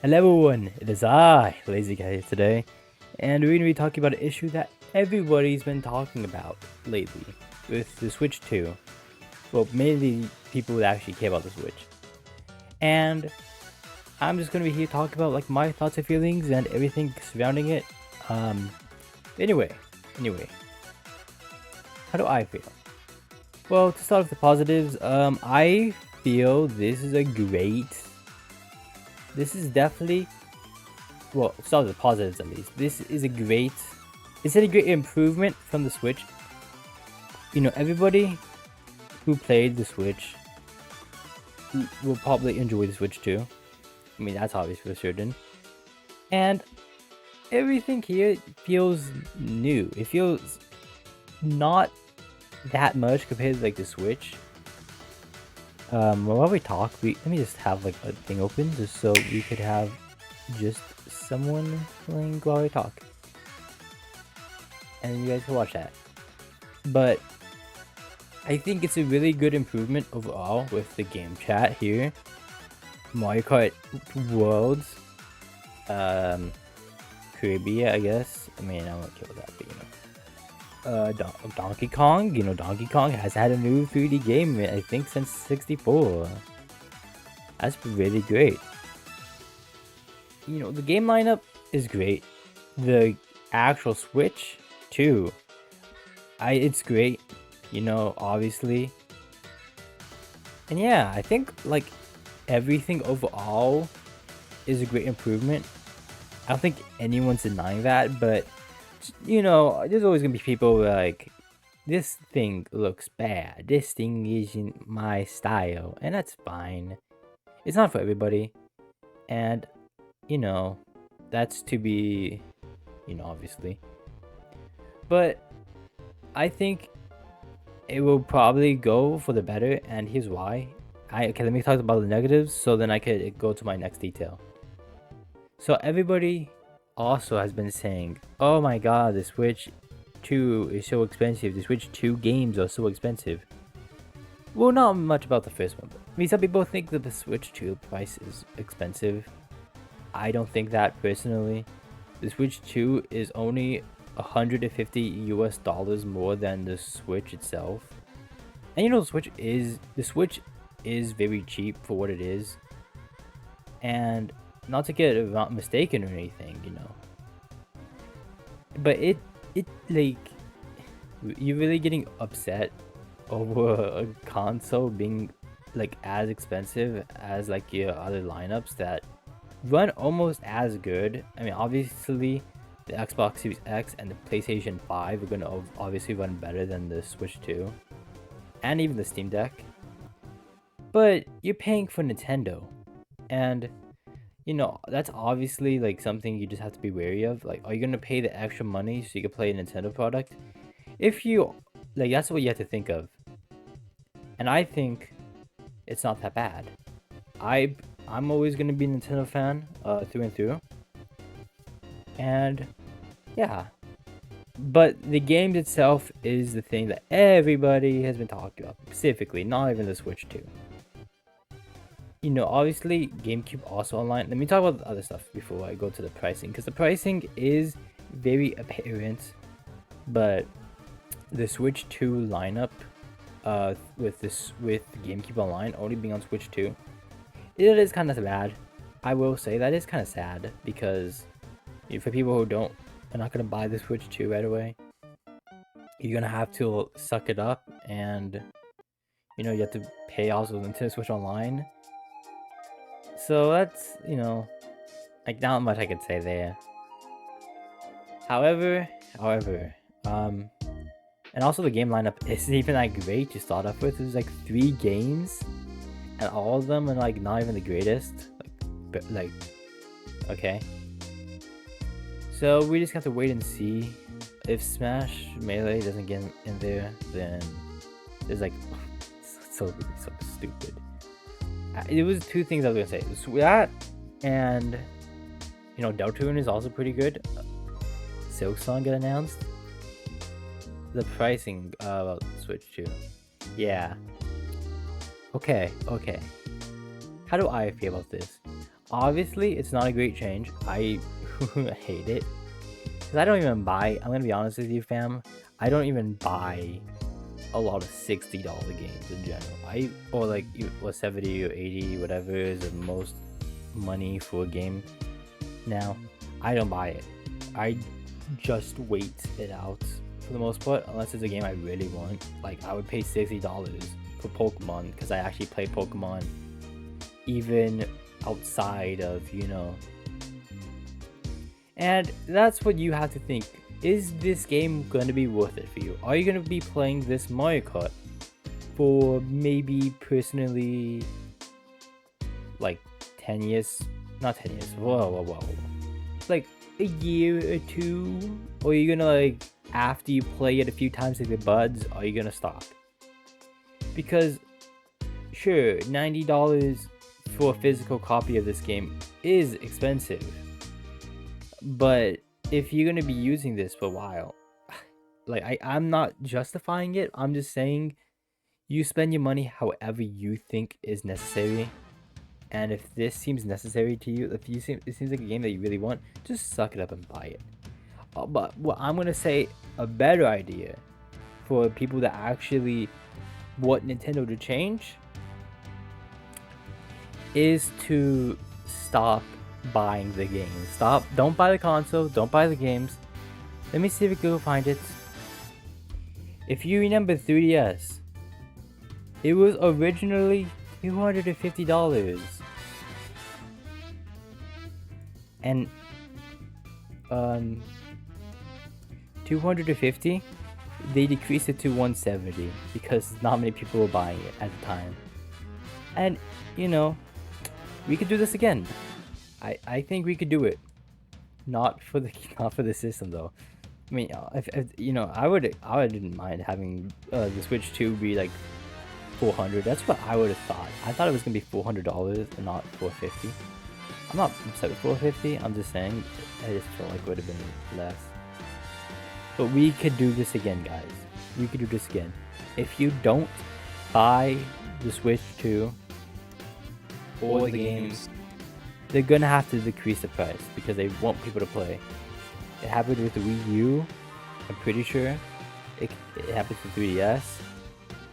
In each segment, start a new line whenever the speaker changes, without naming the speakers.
Hello everyone, it is I, Lazy Guy here today, and we're going to be talking about an issue that everybody's been talking about lately with the Switch 2. Well, mainly people that actually care about the Switch. And I'm just going to be here talking about like my thoughts and feelings and everything surrounding it. Um, anyway, how do I feel? Well, to start with the positives, I feel this is definitely, well, start with the positives at least. This is a great improvement from the Switch. You know, everybody who played the Switch will probably enjoy the Switch too. I mean, that's obvious for certain. And everything here feels new. It feels not that much compared to like the Switch. While we talk, let me just have like a thing open just so we could have just someone playing while we talk, and you guys can watch that. But I think it's a really good improvement overall with the game chat here. Mario Kart Worlds, Caribbean, I guess. I mean, I don't care about that, but you know. Donkey Kong, you know, Donkey Kong has had a new 3D game, I think, since 64. That's really great. You know, the game lineup is great. The actual Switch, too. It's great, you know, obviously. And yeah, I think, like, everything overall is a great improvement. I don't think anyone's denying that, but you know, there's always gonna be people like, this thing looks bad, this thing isn't my style, and that's fine. It's not for everybody, and you know, that's to be, you know, obviously. But I think it will probably go for the better, and here's why. Okay, let me talk about the negatives so then I could go to my next detail. So everybody also has been saying, oh my god, the Switch 2 is so expensive, the Switch 2 games are so expensive. Well, not much about the first one. I mean, some people think that the Switch 2 price is expensive. I don't think that personally. The Switch 2 is only $150 more than the Switch itself. And you know, the Switch is very cheap for what it is. And not to get mistaken or anything, you know. But it like, you're really getting upset over a console being like as expensive as like your other lineups that run almost as good. I mean, obviously the Xbox Series X and the PlayStation 5 are gonna obviously run better than the Switch 2 and even the Steam Deck. But you're paying for Nintendo, and you know, that's obviously like something you just have to be wary of. Like, are you gonna pay the extra money so you can play a Nintendo product? If you like, that's what you have to think of. And I think it's not that bad. I'm always gonna be a Nintendo fan, through and through. And yeah, but the game itself is the thing that everybody has been talking about, specifically, not even the Switch 2. You know, obviously GameCube also online. Let me talk about the other stuff before I go to the pricing, because the pricing is very apparent. But the Switch 2 lineup, with GameCube Online only being on Switch 2, it is kind of bad. I will say that is kind of sad because, you know, for people who are not gonna buy the Switch 2 right away, you're gonna have to suck it up, and you know, you have to pay also Nintendo Switch Online. So that's, you know, like, not much I could say there. However, and also the game lineup isn't even that great to start off with. There's like 3 games, and all of them are like not even the greatest. Like, okay. So we just have to wait and see. If Smash Melee doesn't get in there, then there's like, so stupid. It was 2 things I was gonna say. That, and you know, Deltarune is also pretty good. Silk Song got announced. The pricing about Switch 2. Yeah. Okay. How do I feel about this? Obviously, it's not a great change. I hate it. Because I don't even buy, I'm going to be honest with you, fam. I don't even buy a lot of $60 games in general. Or like, 70 or 80, whatever is the most money for a game now. I don't buy it. I just wait it out for the most part, unless it's a game I really want. Like, I would pay $60 for Pokemon because I actually play Pokemon even outside of, and that's what you have to think. Is this game going to be worth it for you? Are you going to be playing this Mario Kart for maybe personally like 10 years? Not 10 years. Whoa. Like a year or two? Or are you going to, like, after you play it a few times with your buds, are you going to stop? Because sure, $90 for a physical copy of this game is expensive. But if you're going to be using this for a while, like, I'm not justifying it. I'm just saying you spend your money however you think is necessary. And if this seems necessary to you, it seems like a game that you really want, just suck it up and buy it. But what I'm going to say, a better idea for people that actually want Nintendo to change is to stop buying the games. Don't buy the console, don't buy the games. Let me see if we can go find it. If you remember 3DS, it was originally $250. And 250, they decreased it to 170 because not many people were buying it at the time. And we could do this again. I think we could do it. Not for the system though. I mean, I wouldn't mind having the Switch 2 be like $400. That's what I would have thought. I thought it was gonna be $400 and not $450. I'm not upset with $450. I'm just saying, I just felt like it would have been less. But we could do this again, guys. We could do this again. If you don't buy the Switch 2 or the games, they're gonna have to decrease the price because they want people to play. It happened with the Wii U. I'm pretty sure it happened with 3DS.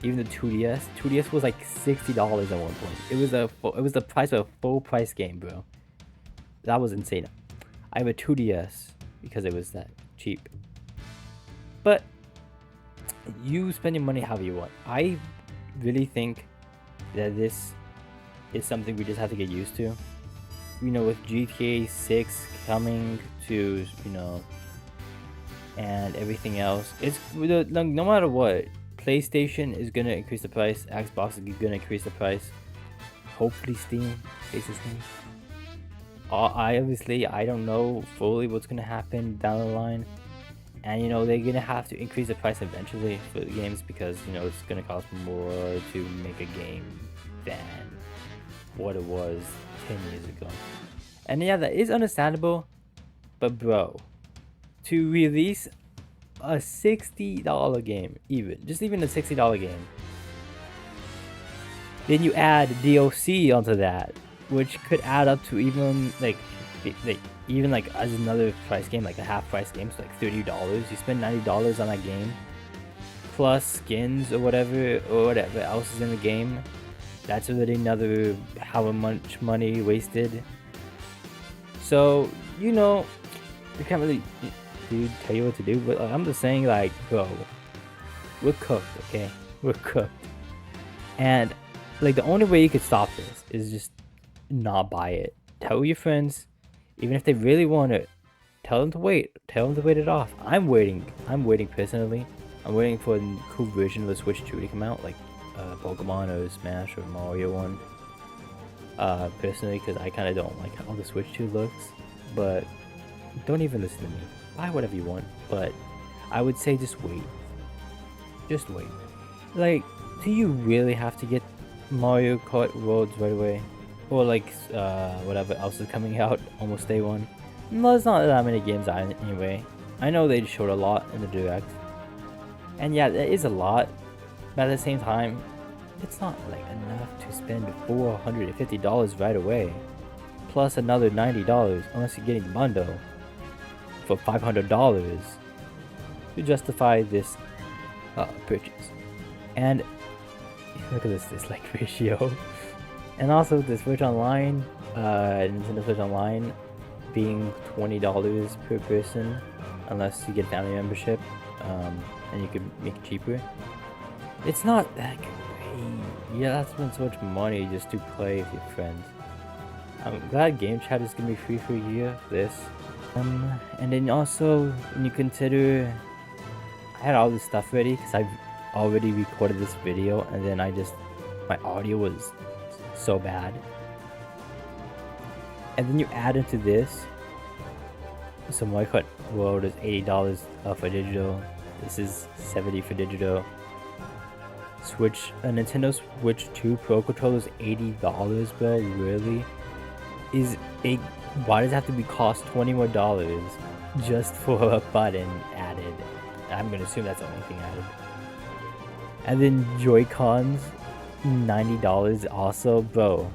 Even the 2DS. 2DS was like $60 at one point. It was the price of a full price game, bro. That was insane. I have a 2DS because it was that cheap. But you spend your money however you want. I really think that this is something we just have to get used to. With GTA 6 coming to, and everything else, it's no matter what, PlayStation is gonna increase the price, Xbox is gonna increase the price, hopefully Steam faces Steam. I don't know fully what's gonna happen down the line, and they're gonna have to increase the price eventually for the games because it's gonna cost more to make a game than what it was 10 years ago. And yeah, that is understandable, but bro, to release a $60 game, even a $60 game, then you add DLC onto that, which could add up to even like as another price game, like a half price game, so like $30. You spend $90 on that game, plus skins or whatever else is in the game. That's already another however much money wasted. So we can't really tell you what to do, but I'm just saying, like, bro, we're cooked, okay? We're cooked. And like, the only way you could stop this is just not buy it. Tell your friends, even if they really want it, tell them to wait it off. I'm waiting personally. I'm waiting for a cool version of the Switch 2 to come out, like Pokemon or Smash or Mario one. Personally, because I kind of don't like how the Switch 2 looks. But don't even listen to me. Buy whatever you want, but I would say just wait. Just wait. Like, do you really have to get Mario Kart Worlds right away? Or like whatever else is coming out almost day one? No, there's not that many games out anyway. I know they showed a lot in the Direct. And yeah, there is a lot. But at the same time, it's not like enough to spend $450 right away. plus another $90 unless you're getting the bundle for $500 to justify this purchase. And look at this dislike ratio. And also the Switch Online, Nintendo Switch Online being $20 per person unless you get family membership, and you can make it cheaper. It's not that great. Yeah, that's been so much money just to play with your friends. I'm glad Game Chat is gonna be free for a year. This, and then also when you consider, I had all this stuff ready because I've already recorded this video, and then my audio was so bad. And then you add into this, so MyCut World is $80 for digital. This is $70 for digital. A Nintendo Switch 2 Pro Controller is $80, bro. Really? Why does it have to cost $20 more just for a button added? I'm gonna assume that's the only thing added. And then Joy-Cons, $90 also, bro.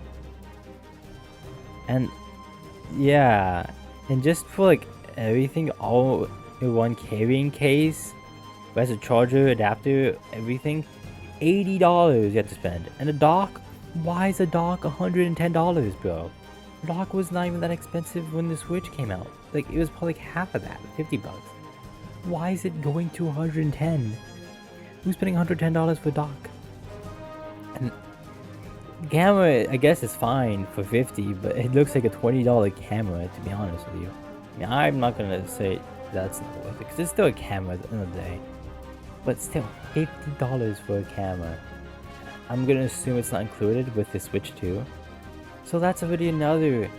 And yeah, and just for like everything all in one carrying case, as a charger, adapter, everything, $80 you have to spend. And a dock, why is a dock $110, bro? The dock was not even that expensive when the Switch came out. Like, it was probably like half of that, $50. Why is it going to $110? Who's spending $110 for a dock? And camera, I guess, is fine for $50, but it looks like a $20 camera, to be honest with you. I mean, I'm not gonna say that's not worth it, because it's still a camera at the end of the day. But still, $50 for a camera. I'm gonna assume it's not included with the Switch 2. So that's already another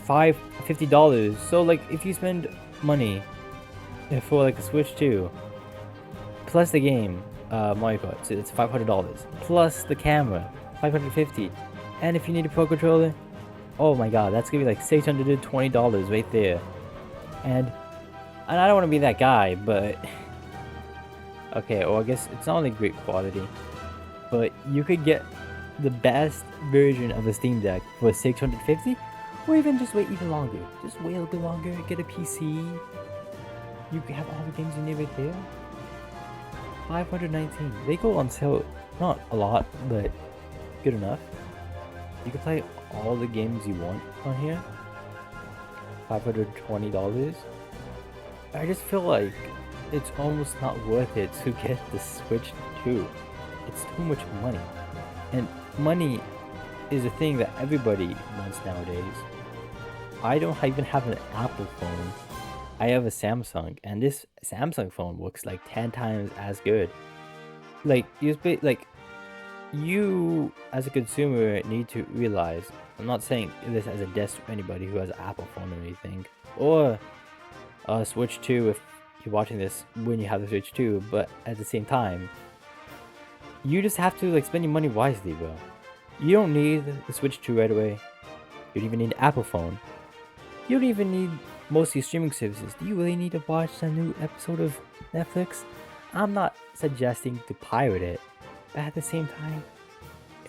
$50. So like, if you spend money for like a Switch 2, plus the game, Mario Kart, so it's $500. Plus the camera, $550. And if you need a Pro Controller, oh my god, that's gonna be like $620 right there. And I don't want to be that guy, but okay, well, I guess it's not only great quality, but you could get the best version of a Steam Deck for $650, or even just wait even longer. Just wait a little bit longer, get a PC. You can have all the games you need right there. $519. They go on sale, not a lot, but good enough. You can play all the games you want on here. $520. I just feel like it's almost not worth it to get the Switch 2. It's too much money. And money is a thing that everybody wants nowadays. I don't even have an Apple phone. I have a Samsung, and this Samsung phone looks like 10 times as good. Like, you as a consumer need to realize, I'm not saying this as a diss to anybody who has an Apple phone or anything, or a Switch 2 if you're watching this when you have the Switch 2, but at the same time, you just have to like spend your money wisely, bro. You don't need the Switch 2 right away. You don't even need an Apple phone. You don't even need most of your streaming services. Do you really need to watch a new episode of Netflix? I'm not suggesting to pirate it, but at the same time,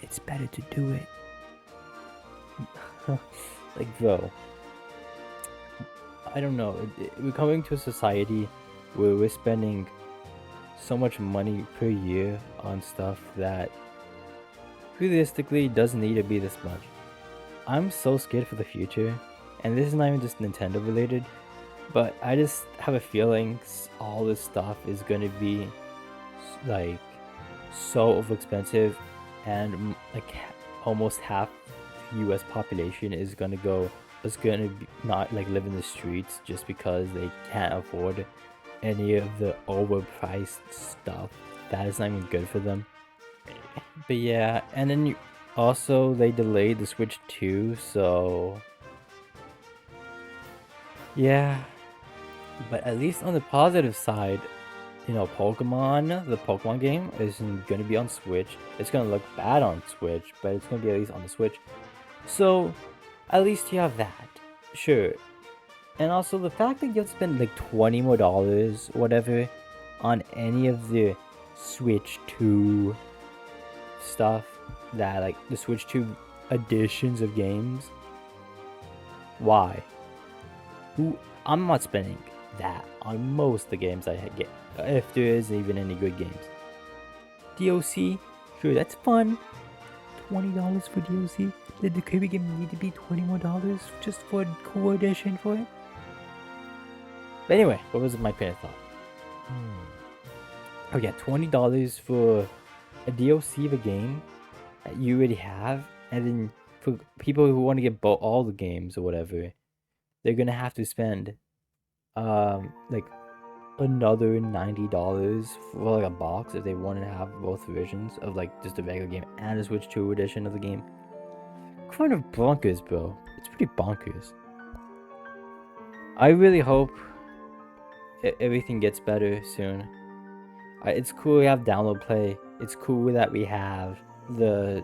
it's better to do it. Like, bro, I don't know. We're coming to a society where we're spending so much money per year on stuff that realistically doesn't need to be this much. I'm so scared for the future, and this is not even just Nintendo related, but I just have a feeling all this stuff is gonna be like so overexpensive, and like almost half the US population is gonna be not like live in the streets just because they can't afford any of the overpriced stuff that is not even good for them. But yeah, and then they delayed the Switch 2, so yeah. But at least on the positive side, you know, the Pokemon game isn't gonna be on Switch. It's gonna look bad on Switch, but it's gonna be at least on the Switch. So at least you have that. Sure. And also the fact that you have to spend like $20 more, whatever, on any of the Switch 2 stuff, that like the Switch 2 editions of games, Why? I'm not spending that on most of the games I get, if there is even any good games. DLC, sure, that's fun. $20 for DLC? Did the Kirby game need to be $20 more just for a cool edition for it? But anyway, what was my pin of thought? Oh yeah, $20 for a DLC of a game that you already have, and then for people who want to get all the games or whatever, they're gonna have to spend like another $90 for like a box if they want to have both versions of like just the regular game and a Switch 2 edition of the game. Kind of bonkers, bro. It's pretty bonkers. I really hope everything gets better soon. It's cool we have download play. It's cool that we have the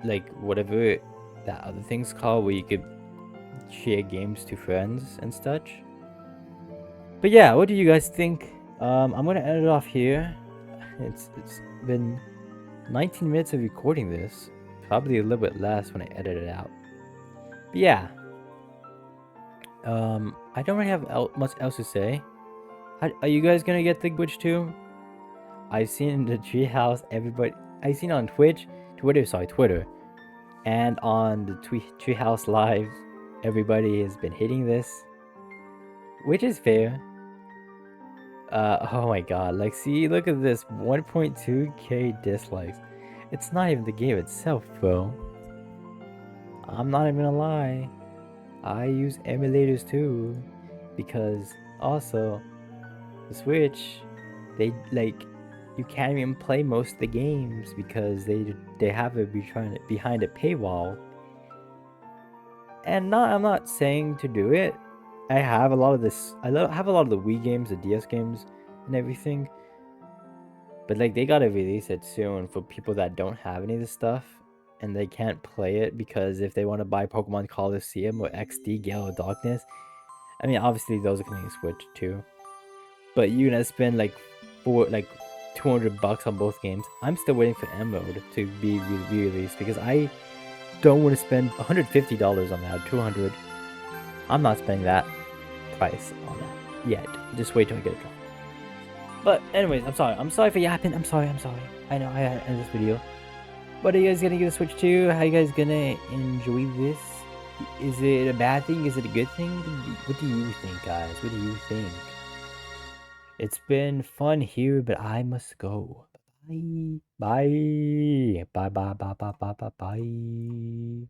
like whatever that other thing's called, where you could share games to friends and such. But yeah, what do you guys think? I'm gonna end it off here. It's been 19 minutes of recording this, probably a little bit less when I edit it out. But yeah, I don't really have much else to say. Are you guys gonna get the Twitch too? I've seen in the treehouse I've seen on Twitter, and on the treehouse live, everybody has been hitting this, which is fair. Oh my god, like, see, look at this, 1.2k dislikes. It's not even the game itself, bro. I'm not even gonna lie. I use emulators too, because also, the Switch, they, like, you can't even play most of the games because they have it behind a paywall. And I'm not saying to do it. I have a lot of this. I have a lot of the Wii games, the DS games, and everything. But like, they gotta release it soon for people that don't have any of this stuff, and they can't play it because if they want to buy Pokemon Coliseum or XD Gale of Darkness, I mean, obviously those are coming to Switch too. But you're gonna spend like $200 on both games. I'm still waiting for Emerald to be re-released because I don't want to spend $150 on that. $200. I'm not spending that price on that yet. Just wait till I get a drop. But anyways, I'm sorry. I'm sorry for yapping. I'm sorry. I know I end this video. But are you guys gonna get a Switch 2? How you guys gonna enjoy this? Is it a bad thing? Is it a good thing? What do you think, guys? What do you think? It's been fun here, but I must go. Bye. Bye. Bye. Bye. Bye. Bye. Bye. Bye. Bye.